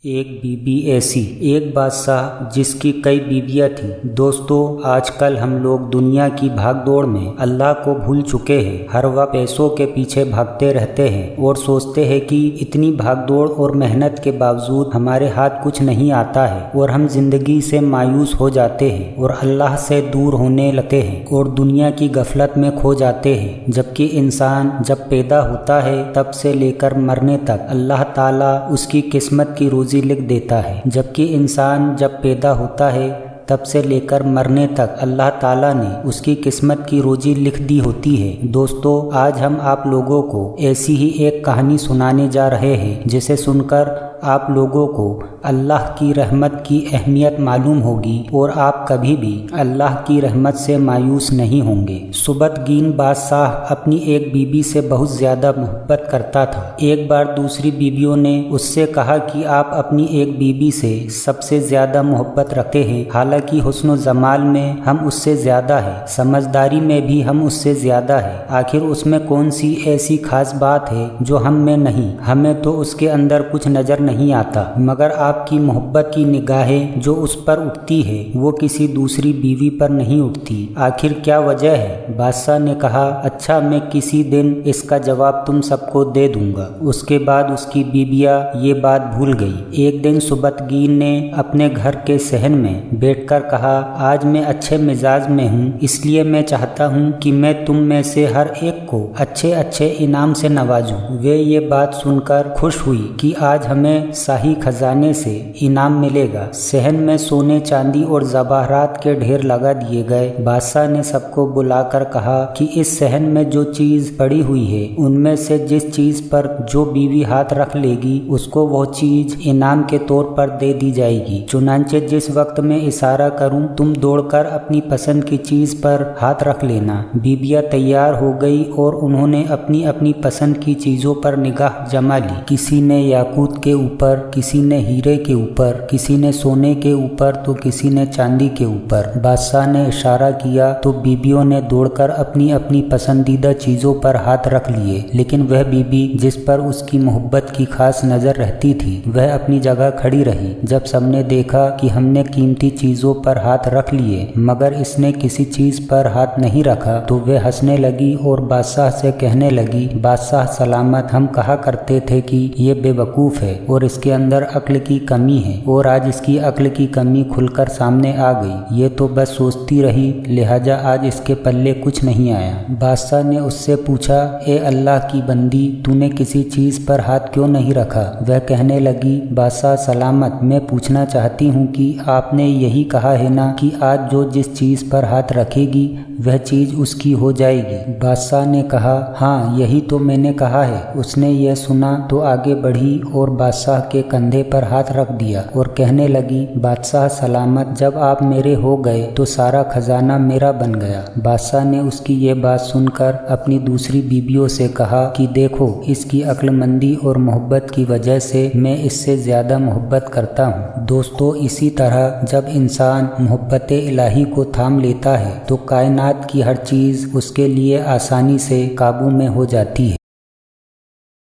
ایک بیوی ایسی، ایک بادشاہ جس کی کئی بیویاں تھیں۔ دوستو، آج کل ہم لوگ دنیا کی بھاگ دوڑ میں اللہ کو بھول چکے ہیں۔ ہر وقت پیسوں کے پیچھے بھاگتے رہتے ہیں اور سوچتے ہیں کہ اتنی بھاگ دوڑ اور محنت کے باوجود ہمارے ہاتھ کچھ نہیں آتا ہے، اور ہم زندگی سے مایوس ہو جاتے ہیں اور اللہ سے دور ہونے لگتے ہیں اور دنیا کی غفلت میں کھو جاتے ہیں۔ جبکہ انسان جب پیدا ہوتا ہے تب سے لے کر مرنے تک اللہ تعالیٰ اس کی قسمت کی روزی لکھ دیتا ہے۔ جبکہ انسان جب پیدا ہوتا ہے تب سے لے کر مرنے تک اللہ تعالیٰ نے اس کی قسمت کی روزی لکھ دی ہوتی ہے۔ دوستو، آج ہم آپ لوگوں کو ایسی ہی ایک کہانی سنانے جا رہے ہیں جسے سن کر آپ لوگوں کو اللہ کی رحمت کی اہمیت معلوم ہوگی اور آپ کبھی بھی اللہ کی رحمت سے مایوس نہیں ہوں گے۔ سبکتگین بادشاہ اپنی ایک بیوی سے بہت زیادہ محبت کرتا تھا۔ ایک بار دوسری بیویوں نے اس سے کہا کہ آپ اپنی ایک بیوی سے سب سے زیادہ محبت رکھتے ہیں، حالانکہ حسن و جمال میں ہم اس سے زیادہ ہیں، سمجھداری میں بھی ہم اس سے زیادہ ہیں، آخر اس میں کون سی ایسی خاص بات ہے جو ہم میں نہیں؟ ہمیں تو اس کے اندر کچھ نظر نہیں آتا، مگر آپ کی محبت کی نگاہیں جو اس پر اٹھتی ہے وہ کسی دوسری بیوی پر نہیں اٹھتی، آخر کیا وجہ ہے؟ بادشاہ نے کہا، اچھا، میں کسی دن اس کا جواب تم سب کو دے دوں گا۔ اس کے بعد اس کی بیویاں یہ بات بھول گئی۔ ایک دن سبکتگین نے اپنے گھر کے صحن میں بیٹھ کر کہا، آج میں اچھے مزاج میں ہوں، اس لیے میں چاہتا ہوں کہ میں تم میں سے ہر ایک کو اچھے اچھے انعام سے نوازوں۔ وہ یہ بات سن کر خوش ہوئی کہ آج ہمیں شاہی خزانے سے انعام ملے گا۔ صحن میں سونے، چاندی اور زواہرات کے ڈھیر لگا دیے گئے۔ بادشاہ نے سب کو بلا کر کہا کہ اس صحن میں جو چیز پڑی ہوئی ہے ان میں سے جس چیز پر جو بیوی ہاتھ رکھ لے گی اس کو وہ چیز انعام کے طور پر دے دی جائے گی۔ چنانچہ جس وقت میں اشارہ کروں تم دوڑ کر اپنی پسند کی چیز پر ہاتھ رکھ لینا۔ بیویاں تیار ہو گئی اور انہوں نے اپنی اپنی پسند کی چیزوں پر نگاہ جما لی۔ کسی نے یاقوت کے اوپر، کسی نے ہیرے کے اوپر، کسی نے سونے کے اوپر تو کسی نے چاندی کے اوپر۔ بادشاہ نے اشارہ کیا تو بیویوں نے دوڑ کر اپنی اپنی پسندیدہ چیزوں پر ہاتھ رکھ لیے، لیکن وہ بیوی جس پر اس کی محبت کی خاص نظر رہتی تھی وہ اپنی جگہ کھڑی رہی۔ جب سب نے دیکھا کہ ہم نے قیمتی چیزوں پر ہاتھ رکھ لیے مگر اس نے کسی چیز پر ہاتھ نہیں رکھا تو وہ ہنسنے لگی اور بادشاہ سے کہنے لگی، بادشاہ سلامت، ہم کہا کرتے تھے کہ یہ بے وقوف ہے اور اس کے اندر عقل کی کمی ہے، اور آج اس کی عقل کی کمی کھل کر سامنے آ گئی۔ یہ تو بس سوچتی رہی، لہٰذا آج اس کے پلے کچھ نہیں آیا۔ بادشاہ نے اس سے پوچھا، اے اللہ کی بندی، تو نے کسی چیز پر ہاتھ کیوں نہیں رکھا؟ وہ کہنے لگی، بادشاہ سلامت، میں پوچھنا چاہتی ہوں کہ آپ نے یہی کہا ہے نا کہ آج جو جس چیز پر ہاتھ رکھے گی وہ چیز اس کی ہو جائے گی؟ بادشاہ نے کہا، ہاں، یہی تو میں نے کہا ہے۔ اس نے یہ سنا تو آگے بڑھی اور بادشاہ کے کندھے پر ہاتھ رکھ دیا اور کہنے لگی، بادشاہ سلامت، جب آپ میرے ہو گئے تو سارا خزانہ میرا بن گیا۔ بادشاہ نے اس کی یہ بات سن کر اپنی دوسری بیویوں سے کہا کہ دیکھو، اس کی عقل مندی اور محبت کی وجہ سے میں اس سے زیادہ محبت کرتا ہوں۔ دوستو، اسی طرح جب انسان محبت الہی کو تھام لیتا ہے تو کائنات کی ہر چیز اس کے لیے آسانی سے قابو میں ہو جاتی ہے۔